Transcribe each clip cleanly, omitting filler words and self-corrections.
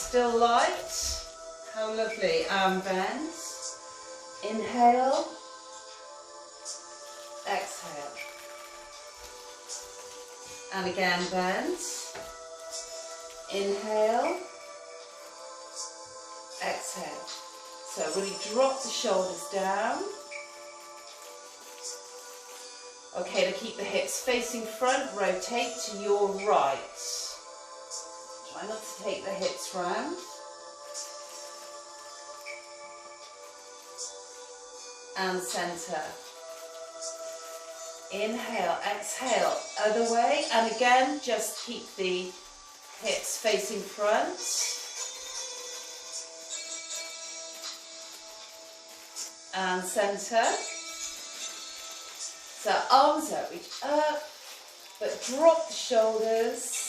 still light. How lovely. And bend. Inhale. Exhale. And again, bend. Inhale. Exhale. So really drop the shoulders down. Okay, to keep the hips facing front, rotate to your right. Try not to take the hips round. And center. Inhale, exhale, other way. And again, just keep the hips facing front. And center. So arms out, reach up, but drop the shoulders.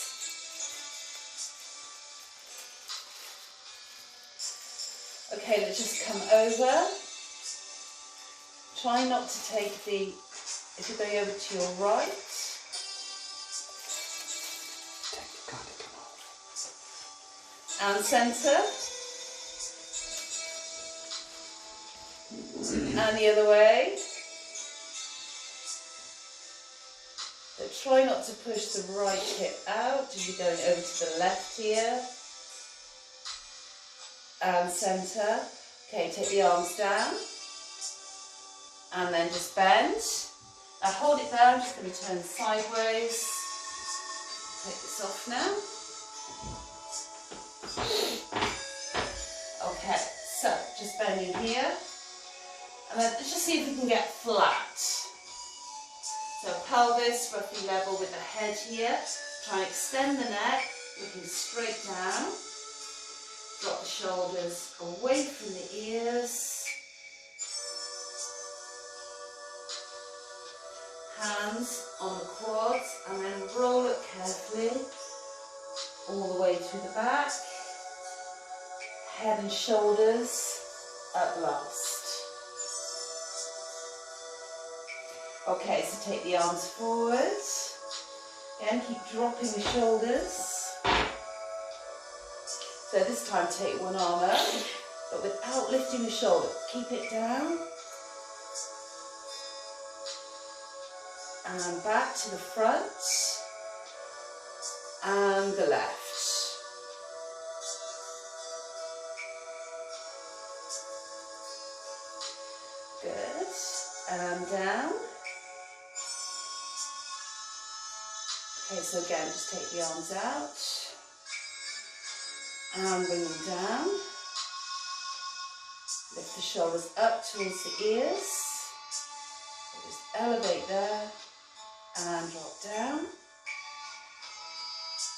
Okay, let's just come over. Try not to take the, if you're going over to your right. And center. And the other way. But try not to push the right hip out as you're going over to the left here. And center. Okay, take the arms down. And then just bend. Now hold it down, just going to turn sideways. Take this off now. Okay, so just bending here. And then let's just see if we can get flat. So pelvis roughly level with the head here. Try and extend the neck, looking straight down. Drop the shoulders away from the ears. Hands on the quads, and then roll it carefully all the way through the back. Head and shoulders at last. Okay, so take the arms forward. Again, keep dropping the shoulders. So this time take one arm up, but without lifting the shoulder. Keep it down. And back to the front. And the left. Good. And down. Okay, so again, just take the arms out. And bring them down. Lift the shoulders up towards the ears. So just elevate there. And drop down.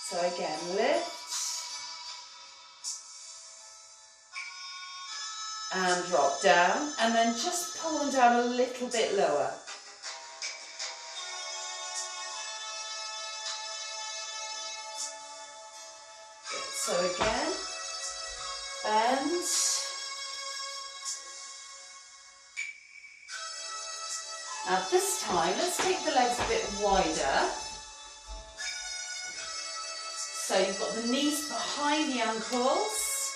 So again, lift. And drop down. And then just pull them down a little bit lower. Good. So again, bend. Now this time, let's take the legs a bit wider. So you've got the knees behind the ankles.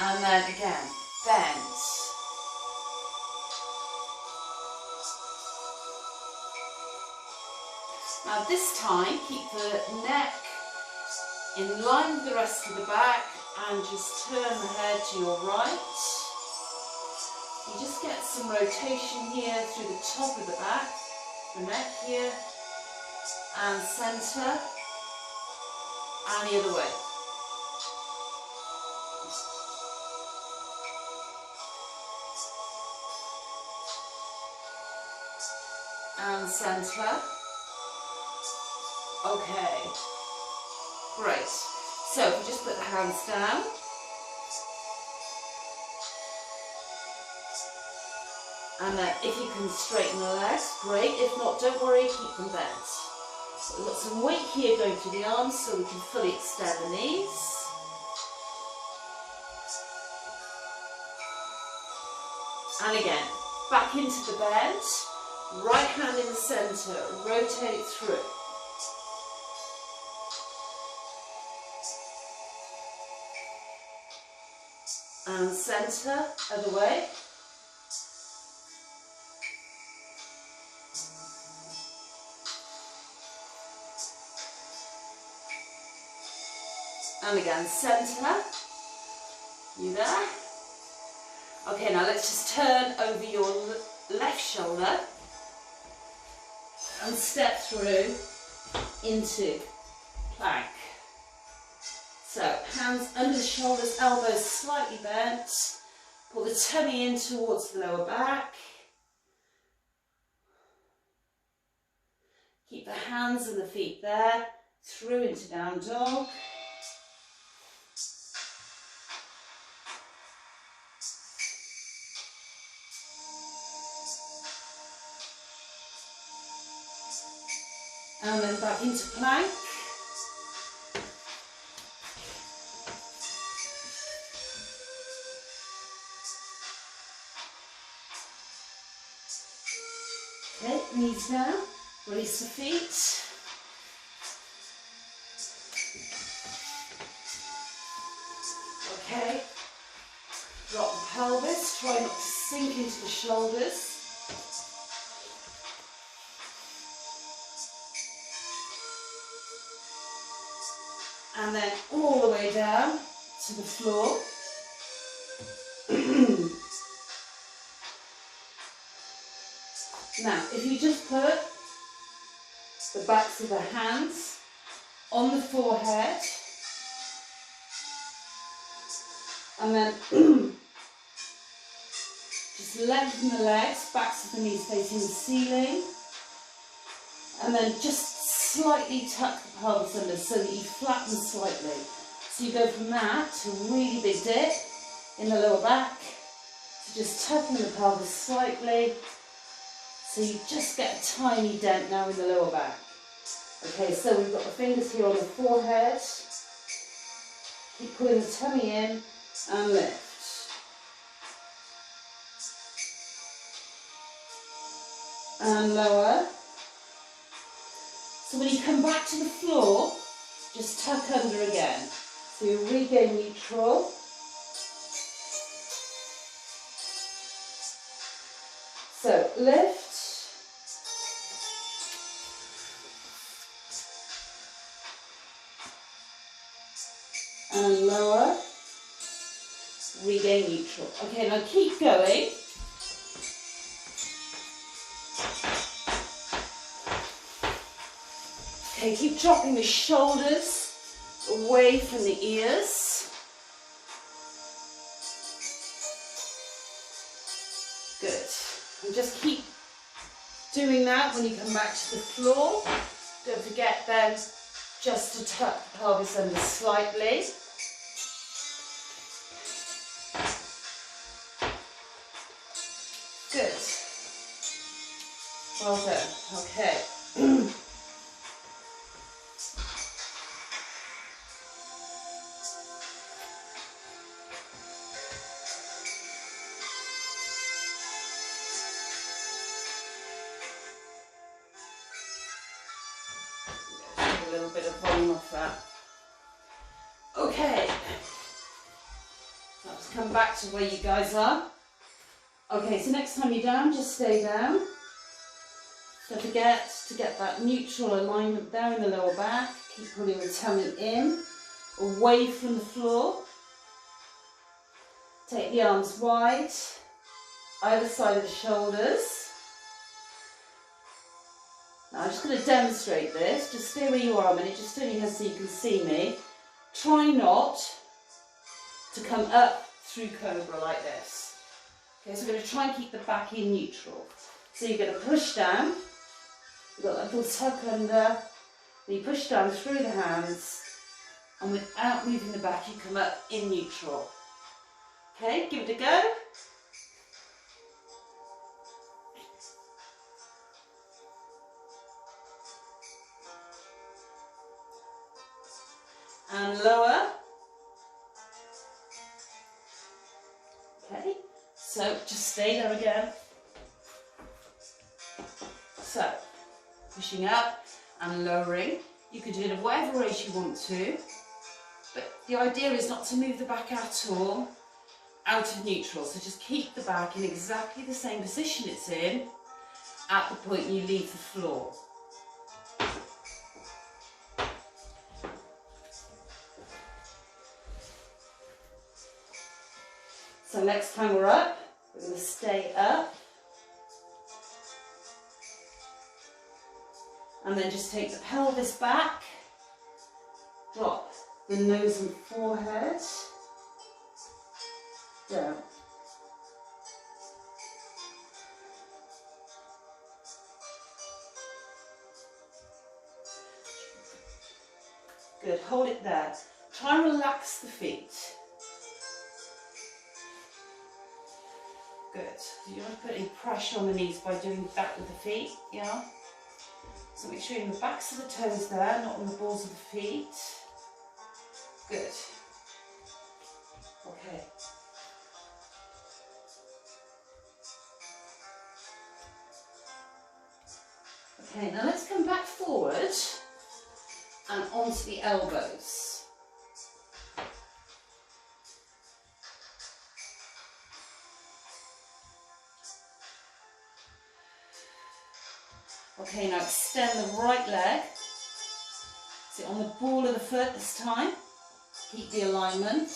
And then again, bend. Now this time, keep the neck in line with the rest of the back and just turn the head to your right. You just get some rotation here through the top of the back, the neck here, and centre, and the other way. And centre. Okay, great. So if you just put the hands down. And then if you can straighten the legs, great. If not, don't worry, keep them bent. So we've got some weight here going through the arms so we can fully extend the knees. And again, back into the bend. Right hand in the centre, rotate through. And centre, other way. And again, centre. You there? Okay, now let's just turn over your left shoulder and step through into plank. So, hands under the shoulders, elbows slightly bent. Pull the tummy in towards the lower back. Keep the hands and the feet there. Through into down dog. And then back into plank. Okay, knees down, release the feet. Okay, drop the pelvis, try not to sink into the shoulders. And then all the way down to the floor. Now, if you just put the backs of the hands on the forehead, and then just lengthen the legs, backs of the knees facing the ceiling, and then just slightly tuck the pelvis under so that you flatten slightly. So you go from that to a really big dip in the lower back, to just tucking the pelvis slightly, so you just get a tiny dent now in the lower back. Okay, so we've got the fingers here on the forehead. Keep pulling the tummy in and lift. And lower. So when you come back to the floor, just tuck under again. So you regain neutral. So lift. And lower, regain neutral. Okay, now keep going. Okay, keep dropping the shoulders away from the ears. Good. And just keep doing that when you come back to the floor. Don't forget then just to tuck the pelvis under slightly. Good. Well done. Okay. Take a little bit of volume off that. Okay. Let's come back to where you guys are. Okay, so next time you're down, just stay down. Don't forget to get that neutral alignment there in the lower back. Keep pulling the tummy in, away from the floor. Take the arms wide, either side of the shoulders. Now I'm just going to demonstrate this. Just stay where you are a minute, just turn your head so you can see me. Try not to come up through cobra like this. Okay, so we're going to try and keep the back in neutral. So you're going to push down, you've got that little tuck under, then you push down through the hands, and without moving the back, you come up in neutral. Okay, give it a go. And lower. Okay. So just stay there again. So, pushing up and lowering. You can do it in whatever ways you want to, but the idea is not to move the back at all. out of neutral. So just keep the back in exactly the same position it's in at the point you leave the floor. So next time we're up, we're going to stay up. And then just take the pelvis back, drop the nose and forehead down. Good, hold it there. Try and relax the feet. Good. You don't want to put any pressure on the knees by doing that with the feet, yeah? So make sure you're in the backs of the toes there, not on the balls of the feet. Good. Okay. Okay, now let's come back forward and onto the elbows. Okay, now extend the right leg. Sit on the ball of the foot this time. Keep the alignment.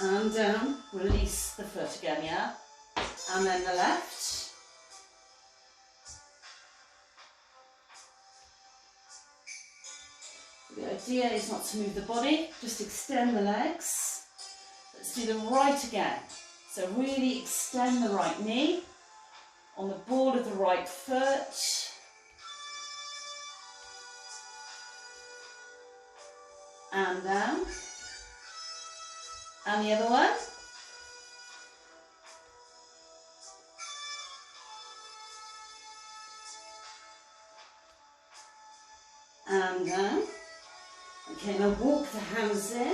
And down, release the foot again, yeah? And then the left. The idea is not to move the body, just extend the legs. Let's do the right again. So really extend the right knee on the ball of the right foot. And down. And the other one. And down. Okay, now walk the hands in.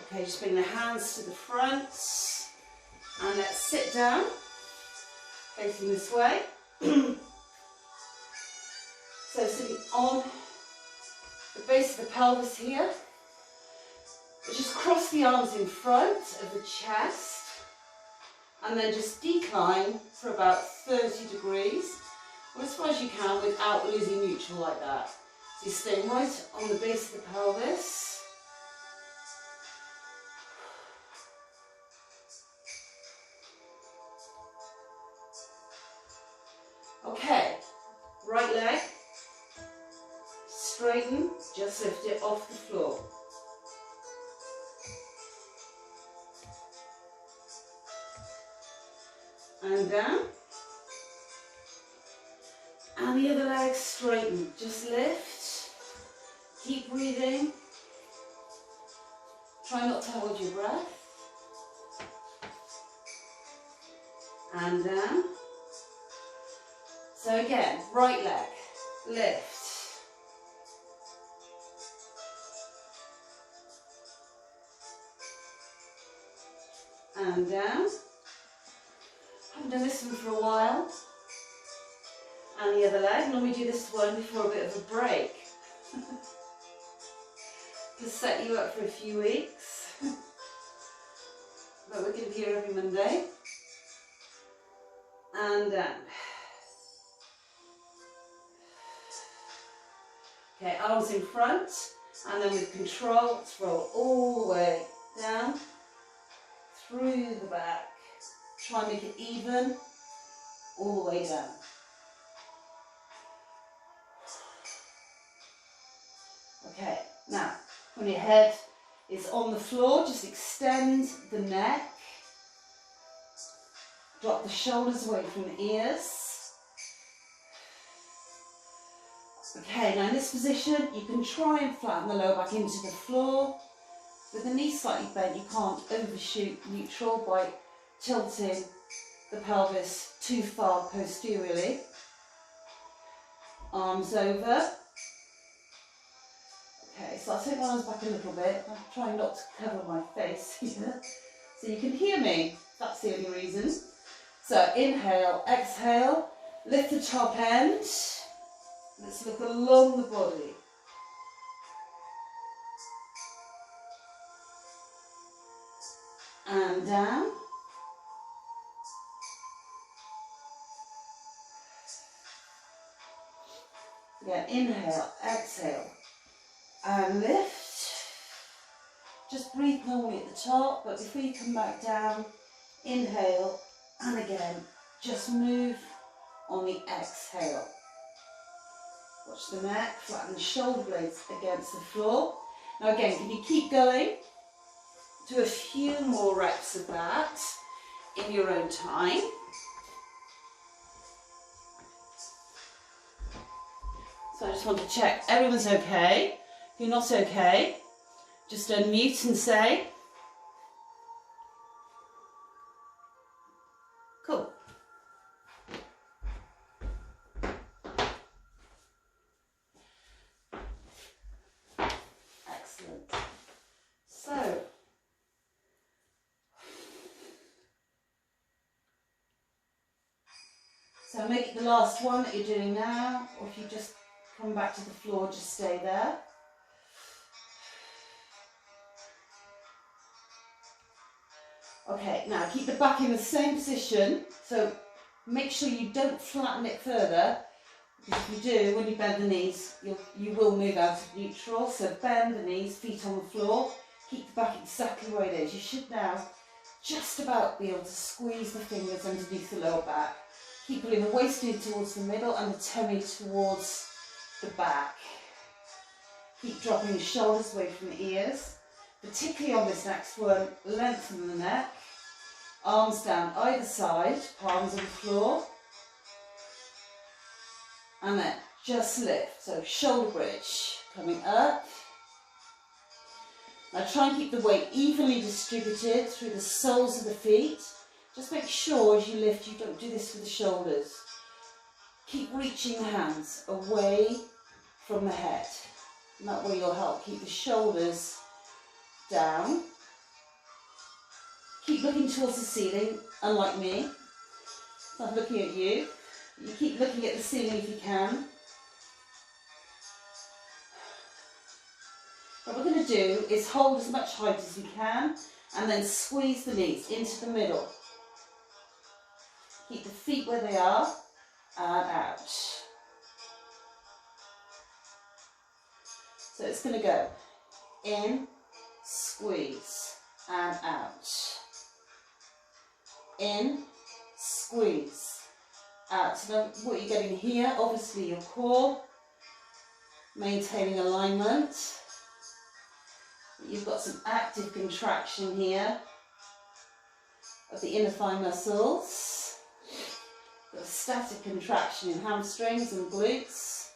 Okay, just bring the hands to the front. And let's sit down, facing this way. So sitting on the base of the pelvis here. Just cross the arms in front of the chest. And then just decline for about 30 degrees, or as far as you can without losing neutral like that. So you're staying right on the base of the pelvis. Okay, right leg, straighten, just lift it off the floor. And down. And the other leg straighten, just lift. Keep breathing. Try not to hold your breath. And down. So again, right leg, lift. And down. Haven't done this one for a while. And the other leg. Normally do this one before a bit of a break. To set you up for a few weeks. But we're going to be here every Monday. And down. Okay, arms in front. And then with control, let's roll all the way down. Through the back. Try and make it even, all the way down. Okay, now, when your head is on the floor, just extend the neck. Drop the shoulders away from the ears. Okay, now in this position, you can try and flatten the lower back into the floor. With the knees slightly bent, you can't overshoot neutral by tilting the pelvis too far posteriorly. Arms over. Okay, so I'll take my arms back a little bit. I'm trying not to cover my face here. So you can hear me. That's the only reason. So inhale, exhale, lift the top end. Let's look along the body. And down. Again, inhale, exhale, and lift. Just breathe normally at the top, but before you come back down, inhale, and again, just move on the exhale. Watch the neck, flatten the shoulder blades against the floor. Now again, can you keep going? Do a few more reps of that in your own time. So I just want to check everyone's okay. If you're not okay, just unmute and say, cool. Excellent. So make it the last one that you're doing now, or if you just come back to the floor, just stay there. Okay, now keep the back in the same position, so make sure you don't flatten it further, because if you do, when you bend the knees, you will move out of neutral, so bend the knees, feet on the floor, keep the back exactly where it is. You should now just about be able to squeeze the fingers underneath the lower back. Keep pulling the waist in towards the middle and the tummy towards the back. Keep dropping the shoulders away from the ears. Particularly on this next one, lengthen the neck. Arms down either side, palms on the floor. And then just lift. So shoulder bridge coming up. Now try and keep the weight evenly distributed through the soles of the feet. Just make sure as you lift, you don't do this with the shoulders. Keep reaching the hands away from the head. And that way you'll help keep the shoulders down. Keep looking towards the ceiling, unlike me. I'm looking at you. You keep looking at the ceiling if you can. What we're going to do is hold as much height as we can and then squeeze the knees into the middle. Keep the feet where they are and out. So it's going to go in, squeeze and out. In, squeeze, out. So now what you're getting here, obviously your core, maintaining alignment. You've got some active contraction here of the inner thigh muscles. Got a static contraction in hamstrings and glutes.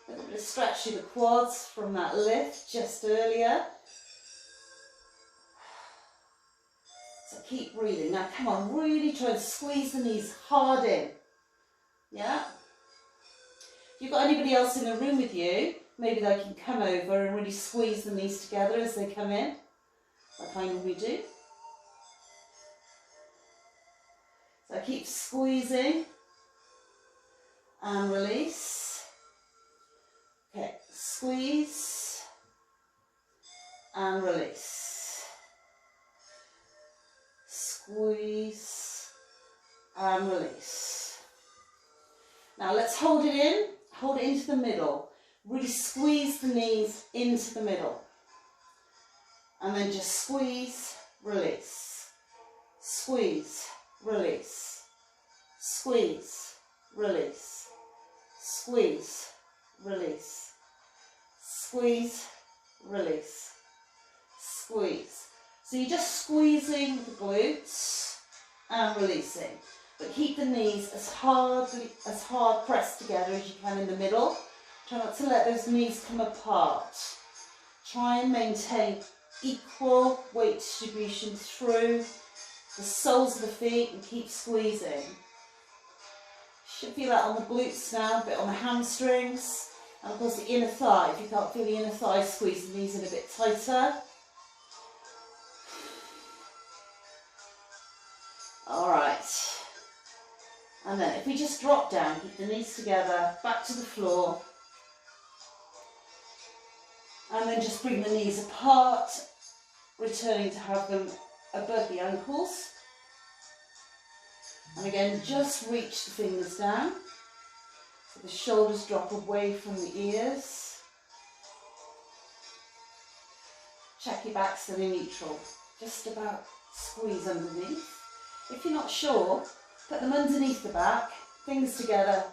A little bit of stretch through the quads from that lift just earlier. So keep breathing. Now come on, really try and squeeze the knees hard in. Yeah? If you've got anybody else in the room with you, maybe they can come over and really squeeze the knees together as they come in, like I normally do. So keep squeezing and release. Okay, squeeze and release. Squeeze and release. Now let's hold it into the middle. Really squeeze the knees into the middle. And then just squeeze, release. Squeeze, release. Squeeze, release. Squeeze, release. Squeeze, release. Squeeze. So you're just squeezing the glutes and releasing. But keep the knees as hard pressed together as you can in the middle. Try not to let those knees come apart. Try and maintain equal weight distribution through the soles of the feet and keep squeezing. You should feel that on the glutes now, a bit on the hamstrings. And of course the inner thigh. If you can't feel the inner thigh, squeeze the knees in a bit tighter. Alright. And then if we just drop down, keep the knees together, back to the floor. And then just bring the knees apart, returning to have them above the ankles. And again, just reach the fingers down. So the shoulders drop away from the ears. Check your back still in neutral. Just about squeeze underneath. If you're not sure, put them underneath the back, fingers together,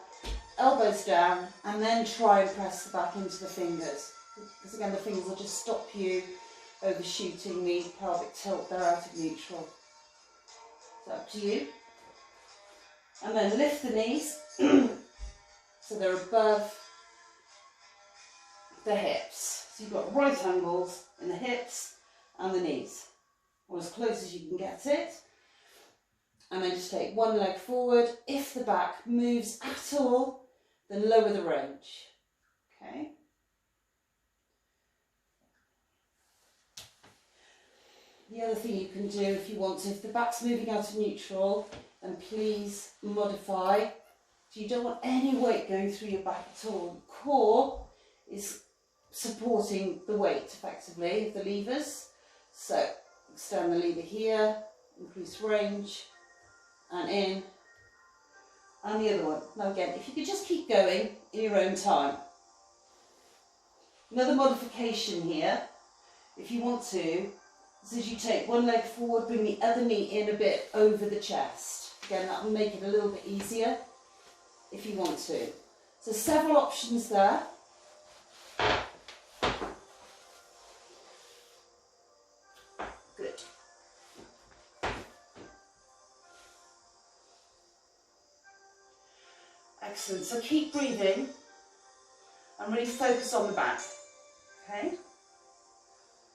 elbows down, and then try and press the back into the fingers. Because again, the fingers will just stop you overshooting the pelvic tilt. They're out of neutral. So up to you. And then lift the knees so they're above the hips. So you've got right angles in the hips and the knees, or as close as you can get it. And then just take one leg forward. If the back moves at all, then lower the range. Okay. The other thing you can do if you want to, if the back's moving out of neutral, then please modify. So you don't want any weight going through your back at all. The core is supporting the weight effectively of the levers. So extend the lever here, increase range, and in, and the other one. Now again, if you could just keep going in your own time. Another modification here, if you want to, is as you take one leg forward, bring the other knee in a bit over the chest. Again, that will make it a little bit easier if you want to. So several options there. Good. Excellent. So keep breathing and really focus on the back. Okay?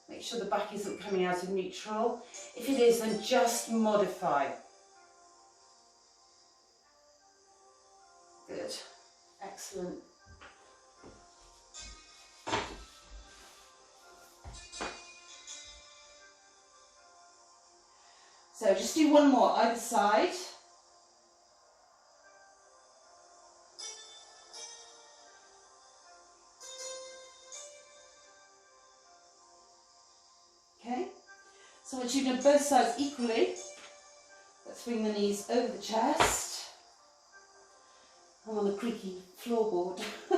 Make sure the back isn't coming out of neutral. If it is, then just modify. Good. Excellent. So just do one more either side. Okay. So once you've done both sides equally, let's bring the knees over the chest. I'm on the creaky floorboard. I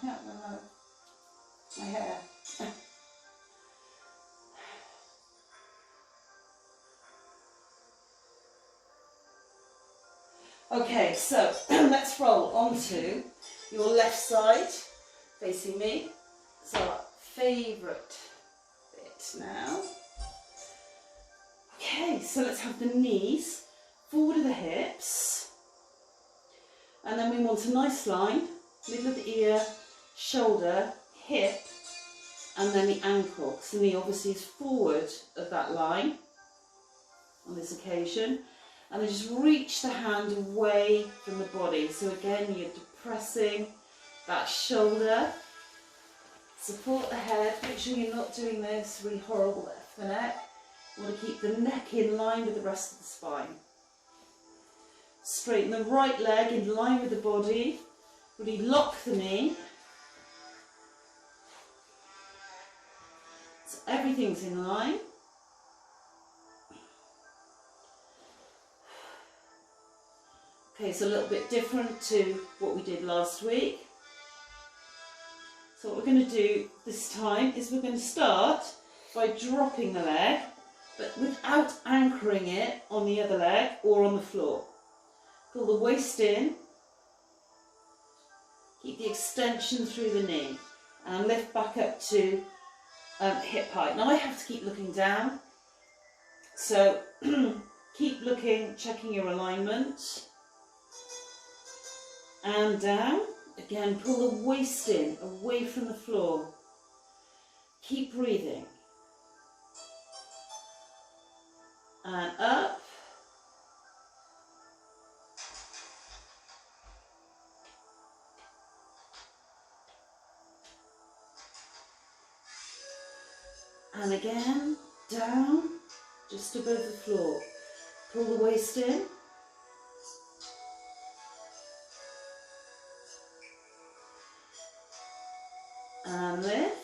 can't remember my hair. Okay, so let's roll onto your left side, facing me. It's our favourite bit now. Okay, so let's have the knees forward of the hips. And then we want a nice line, middle of the ear, shoulder, hip, and then the ankle. So the knee obviously is forward of that line on this occasion. And then just reach the hand away from the body. So again, you're depressing that shoulder. Support the head. Make sure you're not doing this really horrible left for the neck. You want to keep the neck in line with the rest of the spine. Straighten the right leg in line with the body. Really lock the knee. So everything's in line. Okay, so a little bit different to what we did last week. So what we're going to do this time is we're going to start by dropping the leg, but without anchoring it on the other leg or on the floor. Pull the waist in, keep the extension through the knee, and lift back up to hip height. Now I have to keep looking down, so keep looking, checking your alignment. And down. Again, pull the waist in, away from the floor. Keep breathing. And up. And again, down, just above the floor. Pull the waist in. And lift.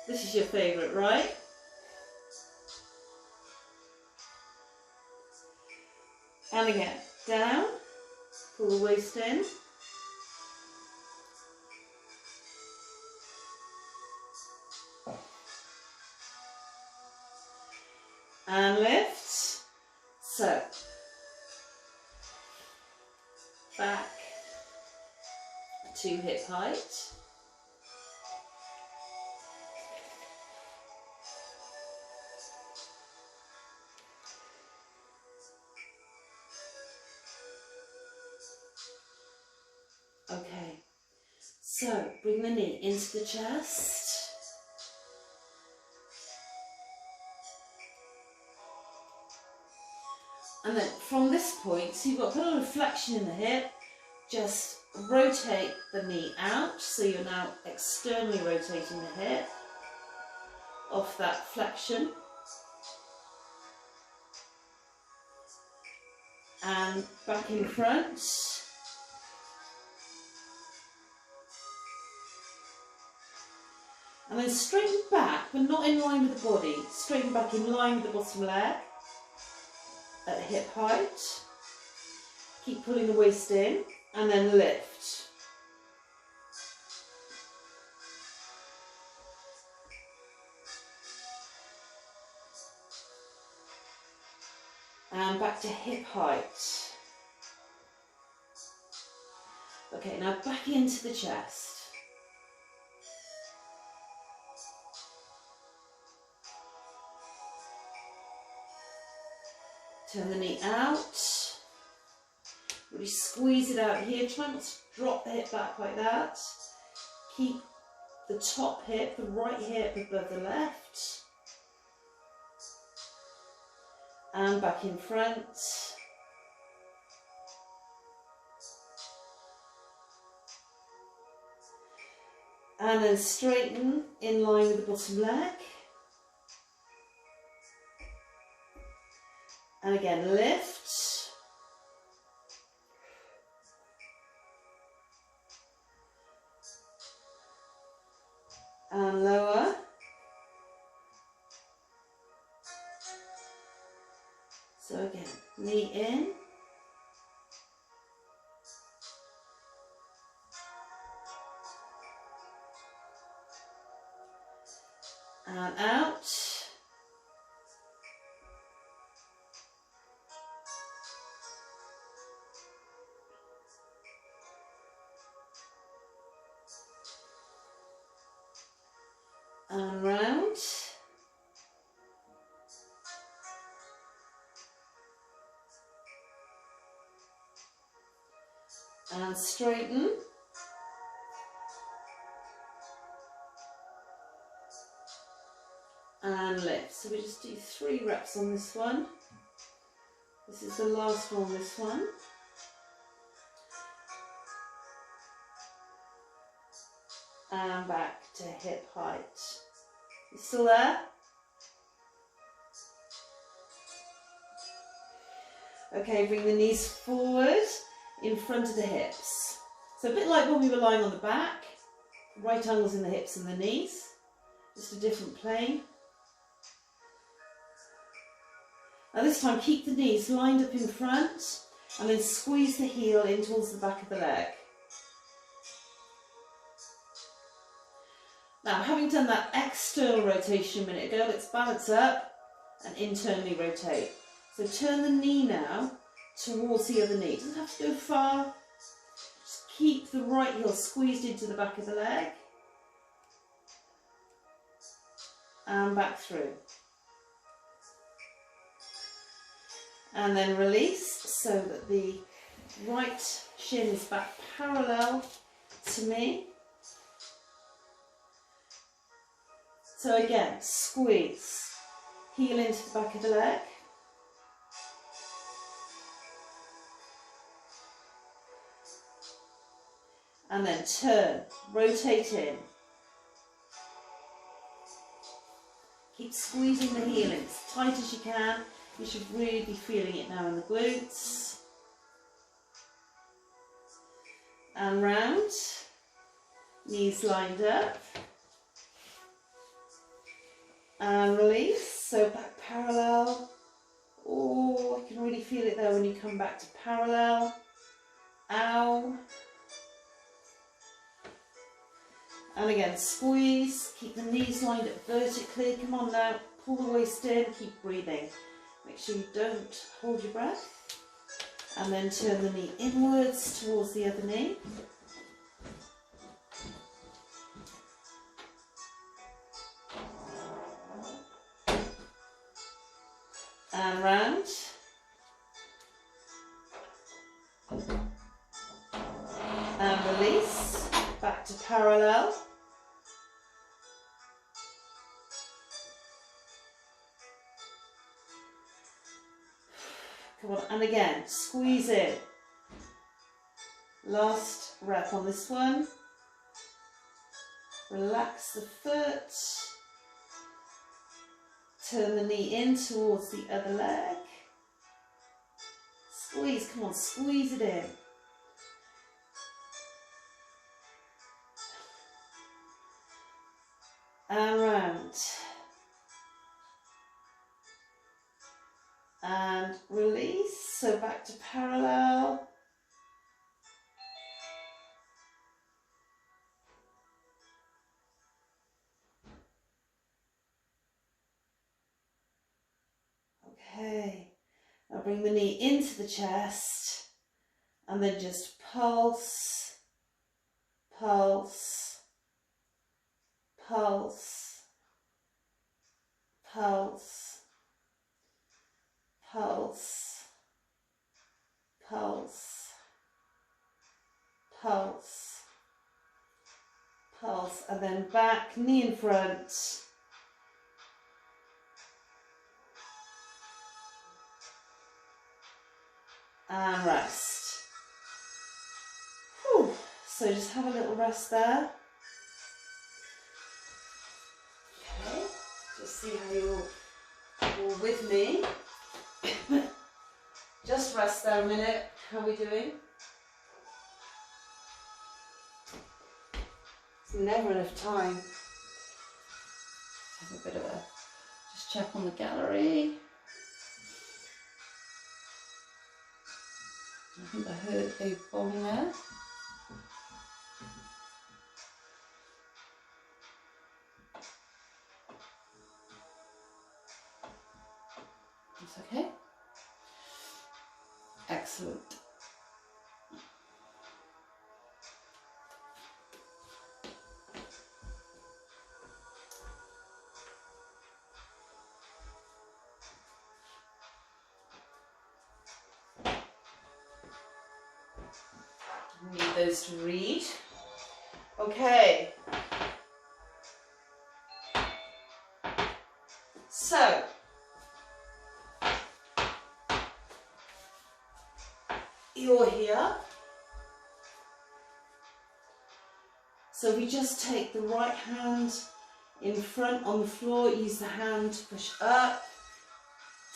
This is your favourite, right? And again, down, pull the waist in. And lift. So, back to hip height. Okay, so bring the knee into the chest. And then from this point, so you've got a little flexion in the hip, just rotate the knee out, so you're now externally rotating the hip off that flexion. And back in front. And then straighten back, but not in line with the body. Straighten back in line with the bottom leg at hip height. Keep pulling the waist in, and then lift. And back to hip height. Okay, now back into the chest. Turn the knee out. Really squeeze it out here. Try not to drop the hip back like that. Keep the top hip, the right hip above the left. And back in front. And then straighten in line with the bottom leg. And again, lift. And lower. So again, knee in. And out. And round. And straighten. And lift. So we just do 3 reps on this one. This is the last one, this one. And back to hip height. You still there? Okay, bring the knees forward in front of the hips. So a bit like when we were lying on the back, right angles in the hips and the knees, just a different plane. Now this time keep the knees lined up in front and then squeeze the heel in towards the back of the leg. Now, having done that external rotation a minute ago, let's balance up and internally rotate. So turn the knee now towards the other knee. It doesn't have to go far. Just keep the right heel squeezed into the back of the leg. And back through. And then release so that the right shin is back parallel to me. So again, squeeze, heel into the back of the leg. And then turn, rotate in. Keep squeezing the heel in as tight as you can. You should really be feeling it now in the glutes. And round. Knees lined up. And release. So back parallel. Oh, I can really feel it there when you come back to parallel. Ow. And again, squeeze. Keep the knees lined up vertically. Come on now. Pull the waist in. Keep breathing. Make sure you don't hold your breath. And then turn the knee inwards towards the other knee. And round. And release. Back to parallel. Come on, and again, squeeze in. Last rep on this one. Relax the foot. Turn the knee in towards the other leg. Squeeze, come on, squeeze it in. And round. And release, so back to parallel. Okay, now bring the knee into the chest and then just pulse, pulse, pulse, pulse. Pulse, pulse, pulse, pulse, and then back, knee in front. And rest. Whew. So just have a little rest there. Okay, just see how you're all with me. Just rest there a minute. How are we doing? There's never enough time. Let's have a bit of a just check on the gallery. I think I heard a bong there. It's okay. Excellent. Need those to read. Okay. So, you're here. So we just take the right hand in front on the floor, use the hand to push up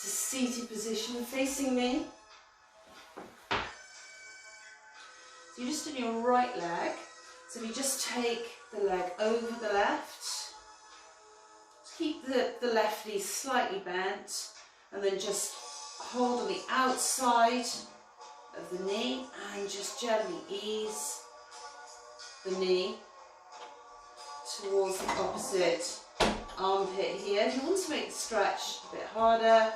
to seated position facing me. So you're just in your right leg. So you just take the leg over the left. Keep the left knee slightly bent and then just hold on the outside of the knee and just gently ease the knee towards the opposite armpit here. If you want to make the stretch a bit harder,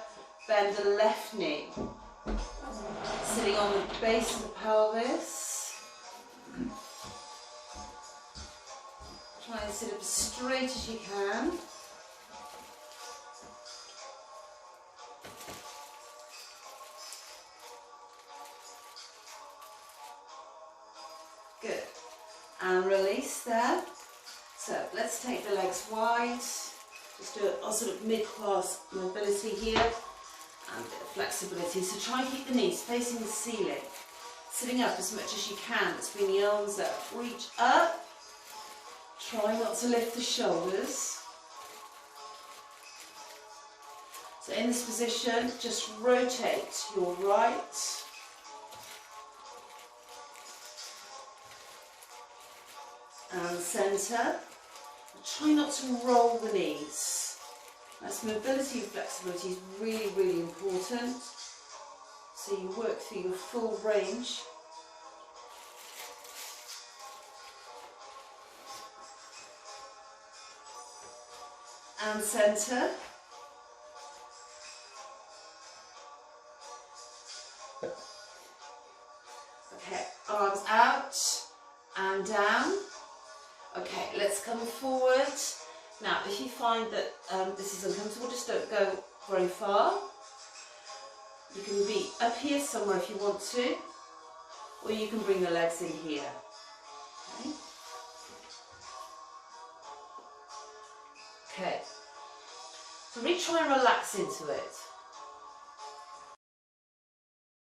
bend the left knee, sitting on the base of the pelvis. Try and sit up as straight as you can. Good. And release there. So let's take the legs wide. Just do a sort of mid-class mobility here and a bit of flexibility. So try and keep the knees facing the ceiling. Sitting up as much as you can. Let's bring the arms up. Reach up. Try not to lift the shoulders. So in this position, just rotate your right and centre. Try not to roll the knees. That's mobility and flexibility is really, really important. So you work through your full range. And centre. Okay, arms out and down. Okay, let's come forward. Now, if you find that this is uncomfortable, just don't go very far. You can be up here somewhere if you want to, or you can bring the legs in here. Okay. Okay. So really try and relax into it.